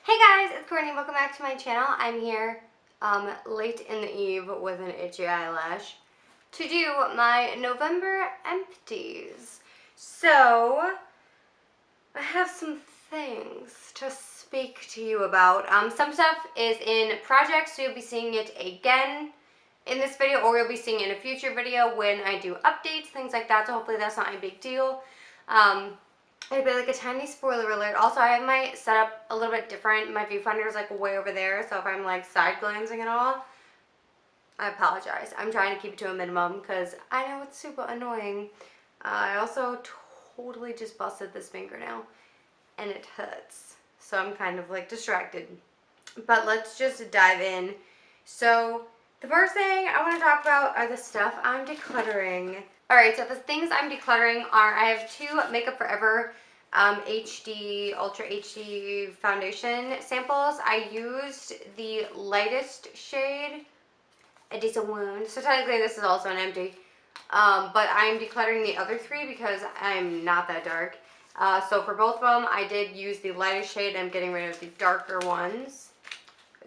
Hey guys, it's Courtney. Welcome back to my channel. I'm here late in the eve with an itchy eyelash to do my November empties. So, I have some things to speak to you about. Some stuff is in projects, so you'll be seeing it again in this video, or you'll be seeing it in a future video when I do updates, things like that, so hopefully that's not a big deal. It'd be like a tiny spoiler alert. Also, I have my setup a little bit different. My viewfinder is like way over there, so if I'm like side glancing at all, I apologize. I'm trying to keep it to a minimum because I know it's super annoying. I also totally just busted this fingernail and it hurts. So I'm kind of like distracted. But let's just dive in. So the first thing I want to talk about are the stuff I'm decluttering. Alright, so the things I'm decluttering are, I have two Makeup Forever HD, Ultra HD foundation samples. I used the lightest shade, A Decent Wound. So technically this is also an empty. But I'm decluttering the other three because I'm not that dark. So for both of them, I did use the lightest shade. I'm getting rid of the darker ones.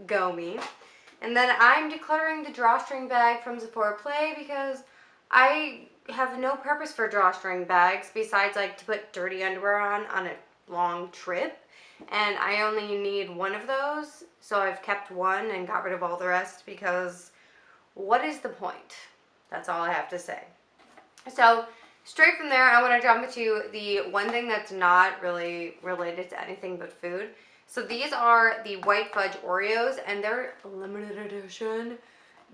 Go me. And then I'm decluttering the drawstring bag from Sephora Play because I have no purpose for drawstring bags besides like to put dirty underwear on a long trip. And I only need one of those. So I've kept one and got rid of all the rest because what is the point? That's all I have to say. So straight from there, I want to jump into the one thing that's not really related to anything but food. So these are the White Fudge Oreos, and they're limited edition.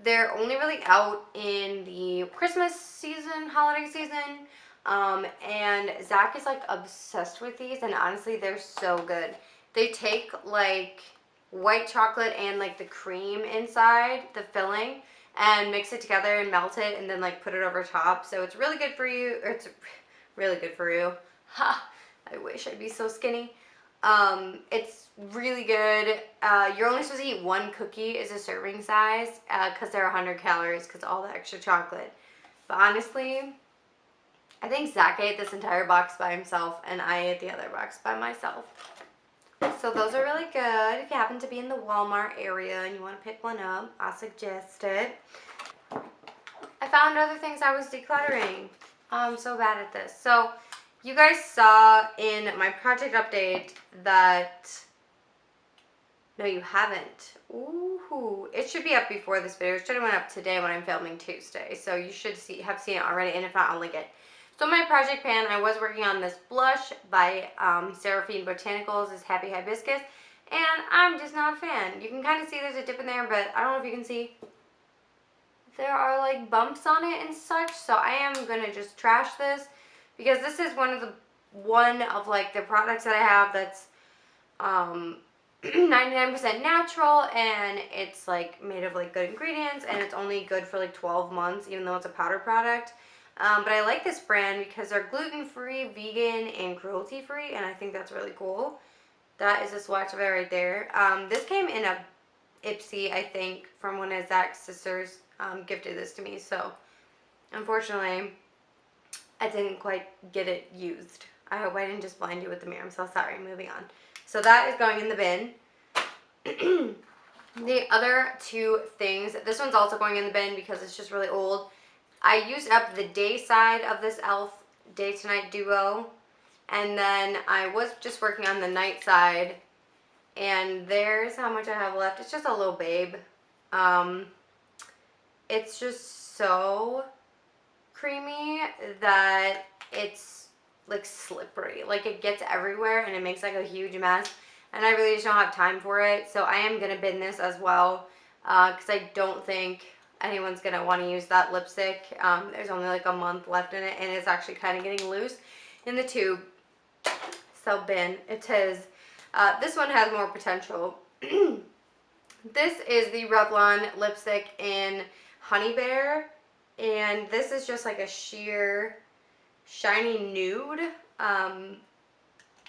They're only really out in the Christmas season, holiday season, and Zach is like obsessed with these, and honestly, they're so good. They take like white chocolate and like the cream inside, the filling, and mix it together and melt it and then like put it over top. So it's really good for you, or it's really good for you. Ha, I wish I'd be so skinny. It's really good. You're only supposed to eat one cookie as a serving size because they're 100 calories because all the extra chocolate. But honestly, I think Zach ate this entire box by himself and I ate the other box by myself. So those are really good. If you happen to be in the Walmart area and you want to pick one up, I suggest it. I found other things I was decluttering. I'm so bad at this. So you guys saw in my project update that, no you haven't. Ooh, it should be up before this video. It should have went up today when I'm filming Tuesday. So you should have seen it already, and if not, I'll link it. So my project pan, I was working on this blush by Seraphine Botanicals, this Happy Hibiscus, and I'm just not a fan. You can kind of see there's a dip in there, but I don't know if you can see. There are like bumps on it and such, so I am going to just trash this. Because this is one of like the products that I have that's 99% natural, and it's like made of like good ingredients, and it's only good for like 12 months even though it's a powder product. But I like this brand because they're gluten-free, vegan, and cruelty-free, and I think that's really cool. That is a swatch of it right there. This came in a Ipsy, I think, from one of Zach's sisters gifted this to me, so unfortunately I didn't quite get it used. I hope I didn't just blind you with the mirror. I'm so sorry. Moving on. So that is going in the bin. The other two things, this one's also going in the bin because it's just really old. I used up the day side of this e.l.f. Day to Night Duo. And then I was just working on the night side. And there's how much I have left. It's just a little babe. It's just so creamy that it's like slippery, like it gets everywhere and it makes like a huge mess, and I really just don't have time for it. So I am gonna bin this as well because I don't think anyone's gonna want to use that lipstick. There's only like a month left in it, and it's actually kind of getting loose in the tube, so bin. It is this one has more potential. This is the Revlon lipstick in Honey Bear. And this is just like a sheer shiny nude. I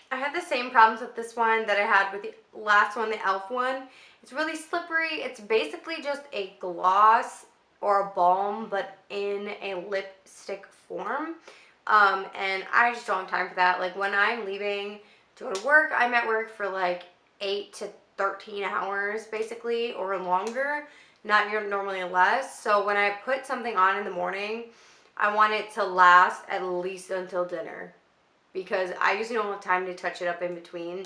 had the same problems with this one that I had with the last one, the e.l.f. one. It's really slippery. It's basically just a gloss or a balm, but in a lipstick form. And I just don't have time for that. Like when I'm leaving to go to work, I'm at work for like 8 to 13 hours basically or longer, not normally less. So when I put something on in the morning, I want it to last at least until dinner because I usually don't have time to touch it up in between.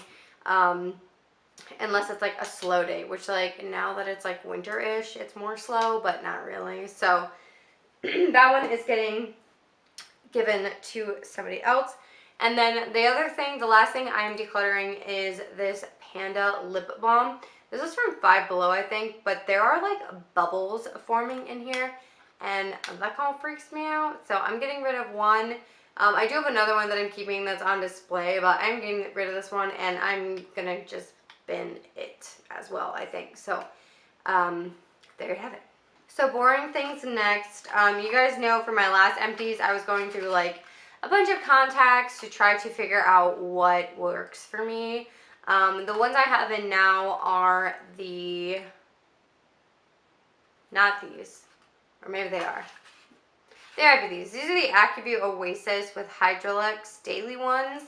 Unless it's like a slow day, which like now that it's like winter-ish, it's more slow, but not really. So that one is getting given to somebody else. And then the other thing, the last thing I am decluttering is this Panda lip balm. This is from Five Below, I think, but there are like bubbles forming in here, and that kind of freaks me out. So I'm getting rid of one. I do have another one that I'm keeping that's on display, but I'm getting rid of this one, and I'm gonna just bin it as well, I think. So there you have it. So boring things next. You guys know from my last empties, I was going through like a bunch of contacts to try to figure out what works for me. The ones I have in now are not these, or maybe they are. They might be these. These are the Acuvue Oasis with Hydrolux daily ones.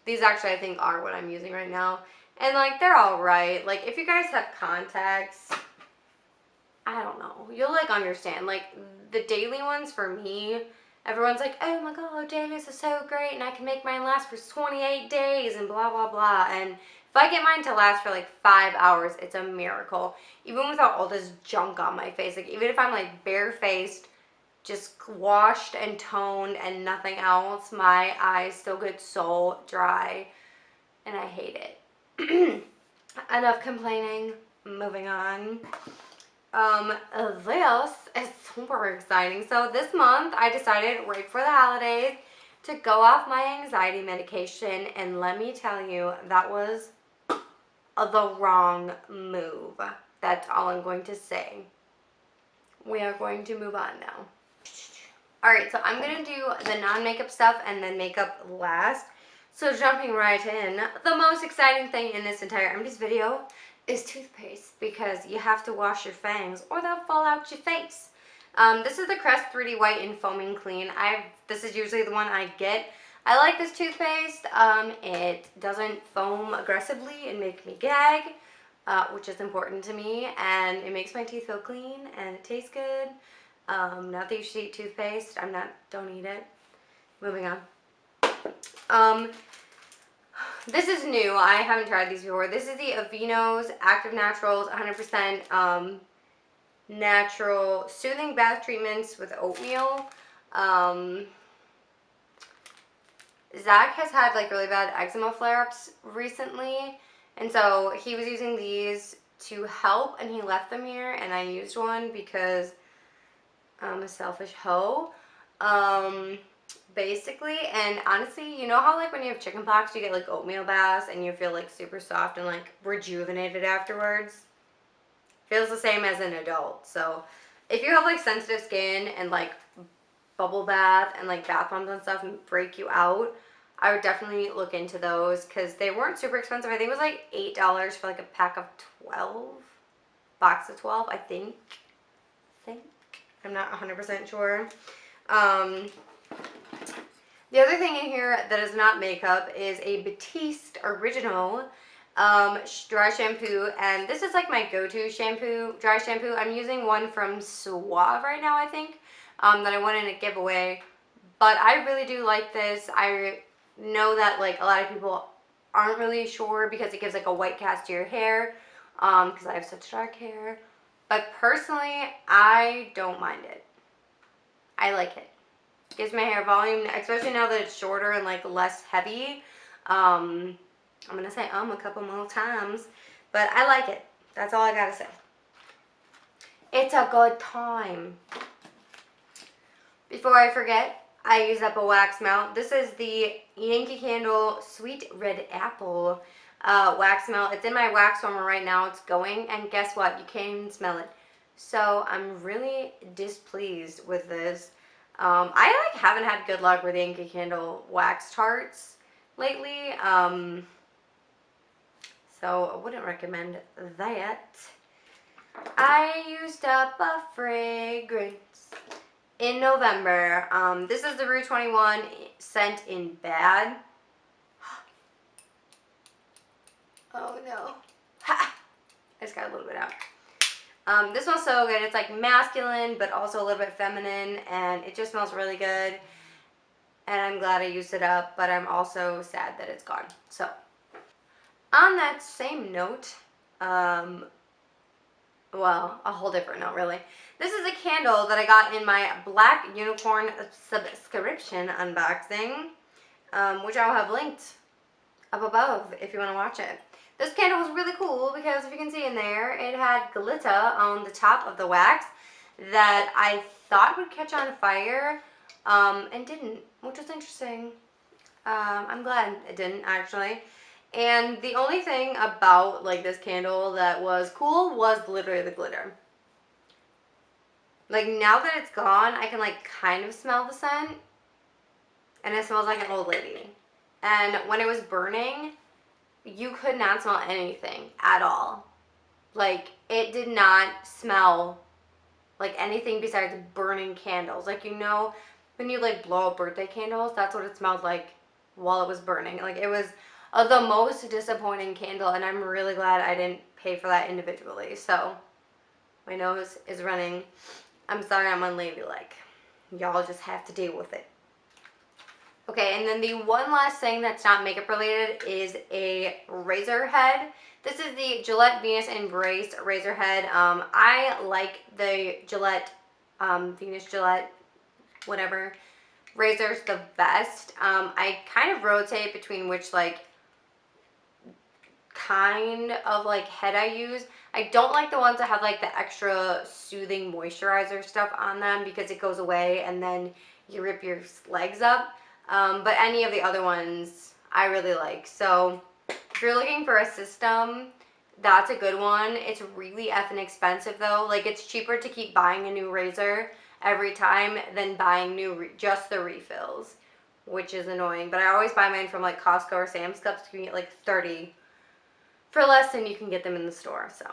These actually I think are what I'm using right now. And like they're all right. Like if you guys have contacts, I don't know, you'll like understand. Like the daily ones for me, everyone's like, oh my god, dailies are so great and I can make mine last for 28 days and blah blah blah. And if I get mine to last for like 5 hours, it's a miracle. Even without all this junk on my face. Like even if I'm like barefaced, just washed and toned and nothing else, my eyes still get so dry and I hate it. Enough complaining, moving on. This is super exciting. So this month I decided right for the holidays to go off my anxiety medication, and let me tell you, that was the wrong move. That's all I'm going to say. We are going to move on now. Alright, so I'm going to do the non-makeup stuff and then makeup last. So jumping right in, the most exciting thing in this entire Empties video is toothpaste, because you have to wash your fangs or they'll fall out your face. This is the Crest 3D White and Foaming Clean. This is usually the one I get. I like this toothpaste. It doesn't foam aggressively and make me gag, which is important to me, and it makes my teeth feel clean and it tastes good. Not that you should eat toothpaste. Don't eat it. Moving on. This is new. I haven't tried these before. This is the Aveeno's Active Naturals 100% natural soothing bath treatments with oatmeal. Zach has had like really bad eczema flare-ups recently, and so he was using these to help, and he left them here, and I used one because I'm a selfish hoe. Basically, and honestly, you know how like when you have chicken pox you get like oatmeal baths and you feel like super soft and like rejuvenated afterwards? Feels the same as an adult. So if you have like sensitive skin and like bubble bath and like bath bombs and stuff and break you out, I would definitely look into those because they weren't super expensive. I think it was like $8 for like a pack of 12, box of 12, I think. I'm not 100% sure. The other thing in here that is not makeup is a Batiste Original dry shampoo, and this is like my go-to dry shampoo. I'm using one from Suave right now, I think, that I won in a giveaway, but I really do like this. I know that like a lot of people aren't really sure because it gives like a white cast to your hair, because I have such dark hair, but personally I don't mind it. I like it. Gives my hair volume, especially now that it's shorter and like less heavy. I'm gonna say a couple more times, but I like it. That's all I gotta say. It's a good time. Before I forget, I used up a wax melt. This is the Yankee Candle Sweet Red Apple wax melt. It's in my wax warmer right now. It's going, and guess what? You can't even smell it. So I'm really displeased with this. I like haven't had good luck with Yankee Candle wax tarts lately, so I wouldn't recommend that. I used up a fragrance in November. This is the Rue 21 scent in Bad. Oh no. Ha! I just got a little bit out. This smells so good. It's like masculine, but also a little bit feminine, and it just smells really good. And I'm glad I used it up, but I'm also sad that it's gone. So, on that same note, well, a whole different note really. This is a candle that I got in my Black Unicorn subscription unboxing, which I'll have linked up above if you want to watch it. This candle was really cool because if you can see in there, it had glitter on the top of the wax that I thought would catch on fire, and didn't, which was interesting. I'm glad it didn't actually. And the only thing about like this candle that was cool was literally the glitter. Like now that it's gone, I can like kind of smell the scent, and it smells like an old lady. And when it was burning, you could not smell anything at all. Like it did not smell like anything besides burning candles. Like, you know, when you like blow up birthday candles, that's what it smelled like while it was burning. Like it was the most disappointing candle, and I'm really glad I didn't pay for that individually. So my nose is running. I'm sorry I'm unladylike. Y'all just have to deal with it. Okay, and then the one last thing that's not makeup related is a razor head. This is the Gillette Venus Embrace razor head. I like the Gillette, Venus Gillette, whatever, razors the best. I kind of rotate between which like kind of like head I use. I don't like the ones that have like the extra soothing moisturizer stuff on them because it goes away and then you rip your legs up. But any of the other ones I really like. So if you're looking for a system, that's a good one. It's really effing expensive though. Like it's cheaper to keep buying a new razor every time than buying just the refills, which is annoying. But I always buy mine from like Costco or Sam's Club, so you can get like 30 for less than you can get them in the store. So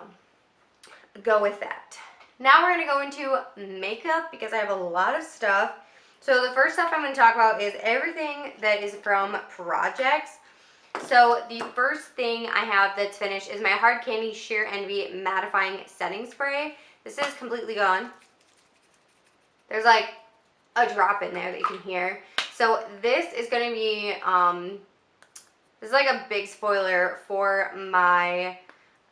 go with that. Now we're going to go into makeup because I have a lot of stuff. So the first stuff I'm going to talk about is everything that is from projects. So the first thing I have that's finished is my Hard Candy Sheer Envy Mattifying Setting Spray. This is completely gone. There's like a drop in there that you can hear. So this is going to be, this is like a big spoiler for my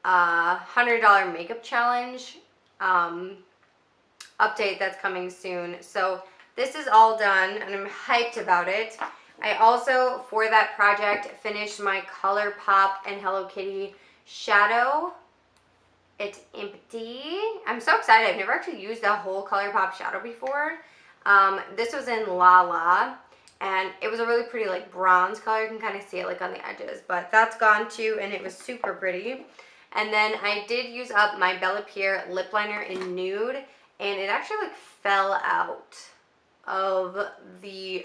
$100 makeup challenge update that's coming soon. So this is all done and I'm hyped about it. I also, for that project, finished my ColourPop and Hello Kitty shadow. It's empty. I'm so excited. I've never actually used a whole ColourPop shadow before. This was in La La, and it was a really pretty like bronze color. You can kind of see it like on the edges, but that's gone too, and it was super pretty. And then I did use up my Bella Pierre lip liner in nude, and it actually like fell out of the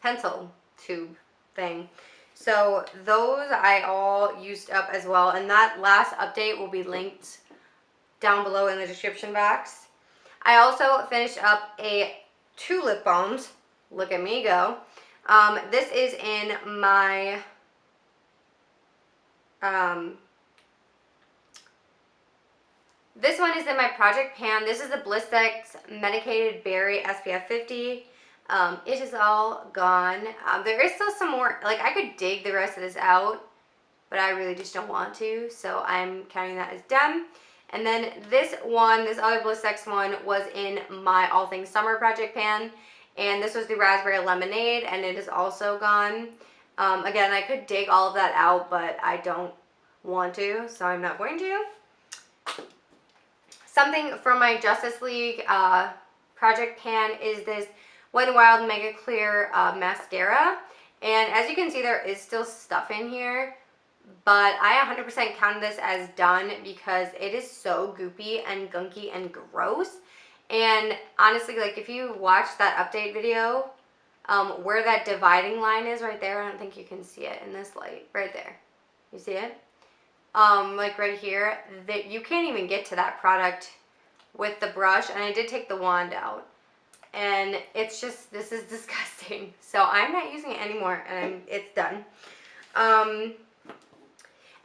pencil tube thing. So those I all used up as well, and that last update will be linked down below in the description box. I also finished up two lip balms. Look at me go. This is in my this one is in my project pan. This is the Blistex Medicated Berry SPF 50. It is all gone. There is still some more, like I could dig the rest of this out, but I really just don't want to, so I'm counting that as done. And then this other Blistex one was in my All Things Summer project pan, and this was the Raspberry Lemonade, and it is also gone. Again, I could dig all of that out, but I don't want to, so I'm not going to. Something from my Justice League project pan is this Wet n Wild Mega Clear mascara, and as you can see, there is still stuff in here, but I 100% counted this as done because it is so goopy and gunky and gross. And honestly, like if you watch that update video, where that dividing line is right there, I don't think you can see it in this light, right there. You see it? Like right here, that you can't even get to that product with the brush, and I did take the wand out, and it's just, this is disgusting. So I'm not using it anymore, and it's done.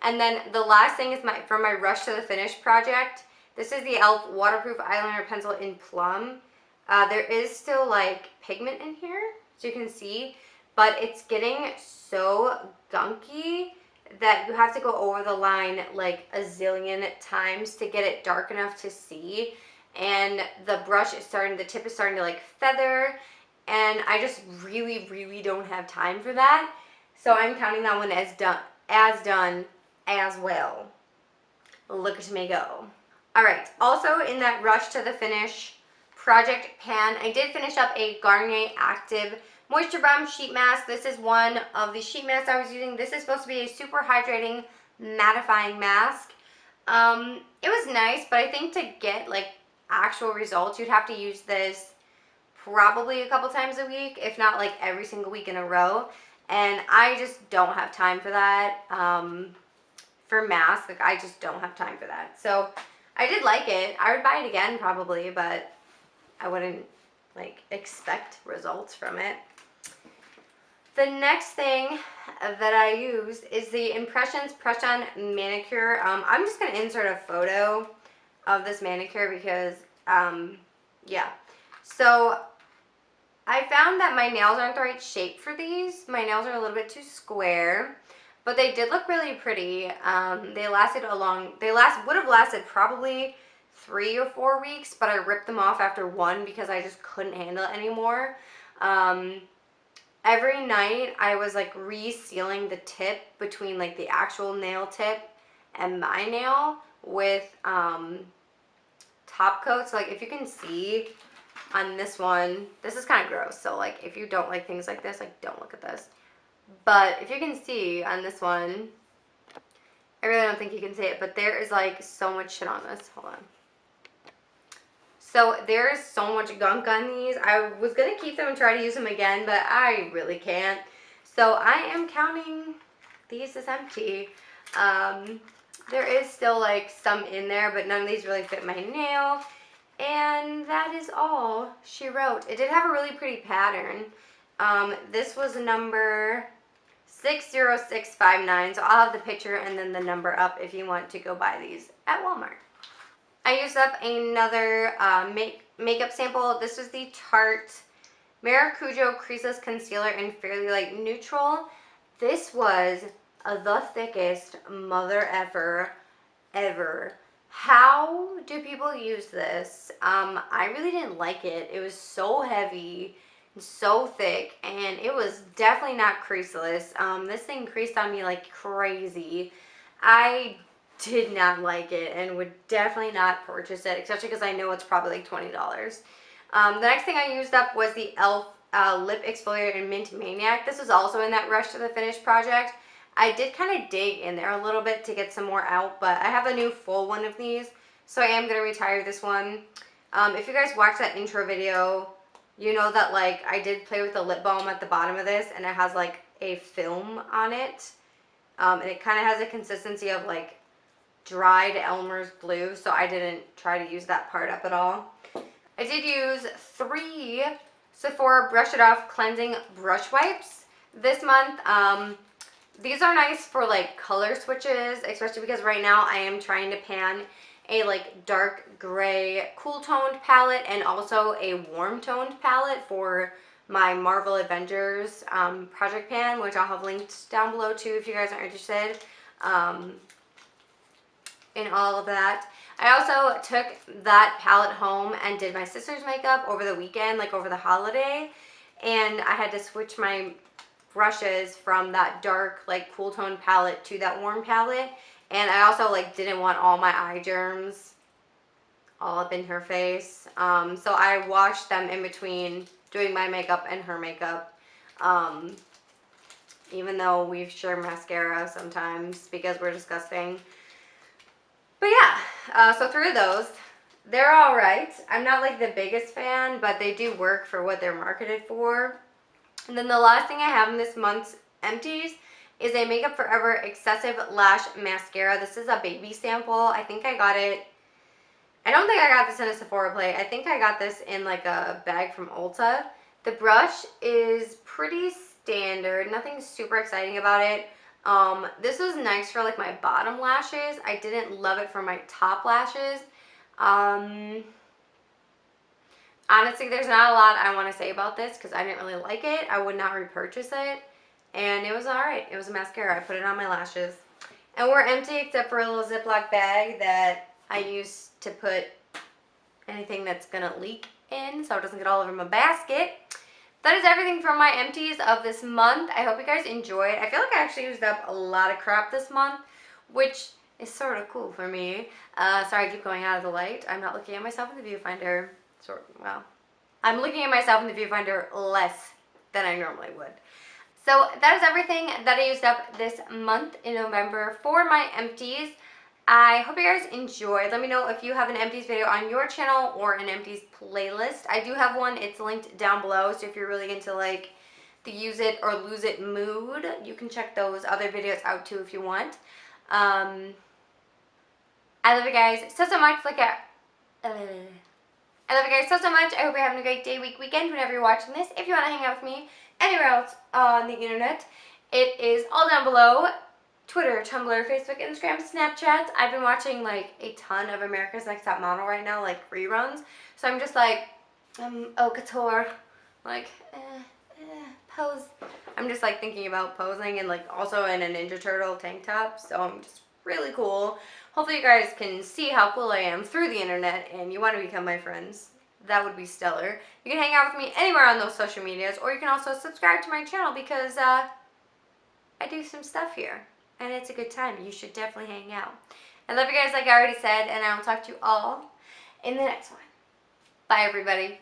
And then the last thing is for my Rush to the Finish project. This is the e.l.f. Waterproof Eyeliner Pencil in Plum. There is still like pigment in here, so you can see, but it's getting so gunky that you have to go over the line like a zillion times to get it dark enough to see. And the brush is the tip is starting to like feather, and I just really don't have time for that. So I'm counting that one as done as well. Look at me go. All right, also in that Rush to the Finish project pan, I did finish up a Garnier Active Moisture Bomb Sheet Mask. This is one of the sheet masks I was using. This is supposed to be a super hydrating, mattifying mask. It was nice, but I think to get like actual results, you'd have to use this probably a couple times a week, if not like every single week in a row. And I just don't have time for that. For masks, like I just don't have time for that. So I did like it. I would buy it again probably, but I wouldn't like expect results from it. The next thing that I use is the Impressions Press On Manicure. I'm just going to insert a photo of this manicure because, yeah. So I found that my nails aren't the right shape for these. My nails are a little bit too square, but they did look really pretty. They would have lasted probably 3 or 4 weeks, but I ripped them off after one because I just couldn't handle it anymore. Every night I was like resealing the tip between like the actual nail tip and my nail with top coat. So like if you can see on this one, this is kind of gross. So like if you don't like things like this, like don't look at this. But if you can see on this one, I really don't think you can see it, but there is like so much shit on this. Hold on. So there is so much gunk on these. I was going to keep them and try to use them again, but I really can't. So I am counting these as empty. There is still like some in there, but none of these really fit my nail. And that is all she wrote. It did have a really pretty pattern. This was number 60659. So I'll have the picture and then the number up if you want to go buy these at Walmart. I used up another makeup sample. This is the Tarte Maracujo Creaseless Concealer in Fairly Light Neutral. This was the thickest mother effer ever. How do people use this? I really didn't like it. It was so heavy, so thick, and it was definitely not creaseless. This thing creased on me like crazy. I did not like it and would definitely not purchase it, especially because I know it's probably like $20. The next thing I used up was the e.l.f. Lip Exfoliator in Mint Maniac. This was also in that Rush to the Finish project. I did kind of dig in there a little bit to get some more out, but I have a new full one of these, so I am going to retire this one. If you guys watched that intro video, you know that like I did play with the lip balm at the bottom of this, and it has like a film on it, and it kind of has a consistency of like dried Elmer's glue, so I didn't try to use that part up at all. I did use 3 Sephora Brush It Off Cleansing Brush Wipes this month. These are nice for like color switches, especially because right now I am trying to pan a like dark gray cool toned palette and also a warm toned palette for my Marvel Avengers project pan, which I'll have linked down below too if you guys are interested in all of that. I also took that palette home and did my sister's makeup over the weekend, like over the holiday, and I had to switch my brushes from that dark like cool tone palette to that warm palette, and I also like didn't want all my eye germs all up in her face, so I washed them in between doing my makeup and her makeup, even though we share mascara sometimes because we're disgusting. But yeah, so 3 of those, they're all right. I'm not like the biggest fan, but they do work for what they're marketed for. And then the last thing I have in this month's Empties is a Makeup Forever Excessive Lash Mascara. This is a baby sample. I think I got it, I don't think I got this in a Sephora play. I think I got this in like a bag from Ulta. The brush is pretty standard, nothing super exciting about it. This was nice for like my bottom lashes. I didn't love it for my top lashes. Honestly, there's not a lot I want to say about this because I didn't really like it. I would not repurchase it. And it was alright. It was a mascara. I put it on my lashes. And we're empty except for a little Ziploc bag that I use to put anything that's going to leak in so it doesn't get all over my basket. That is everything from my empties of this month. I hope you guys enjoyed. I feel like I actually used up a lot of crap this month, which is sort of cool for me. Sorry I keep going out of the light. I'm not looking at myself in the viewfinder. Well, I'm looking at myself in the viewfinder less than I normally would. So that is everything that I used up this month in November for my empties. I hope you guys enjoyed. Let me know if you have an empties video on your channel or an empties playlist. I do have one. It's linked down below. So if you're really into like the use it or lose it mood, you can check those other videos out too if you want. I love you guys so much. I love you guys so much. I hope you're having a great day, week, weekend, whenever you're watching this. If you want to hang out with me anywhere else on the internet, it is all down below. Twitter, Tumblr, Facebook, Instagram, Snapchat. I've been watching like a ton of America's Next Top Model right now, like reruns. So I'm just like, au couture, like, pose. I'm just like thinking about posing and like also in a Ninja Turtle tank top. So I'm just really cool. Hopefully you guys can see how cool I am through the internet and you want to become my friends. That would be stellar. You can hang out with me anywhere on those social medias, or you can also subscribe to my channel because I do some stuff here and it's a good time. You should definitely hang out. I love you guys like I already said, and I'll talk to you all in the next one. Bye everybody.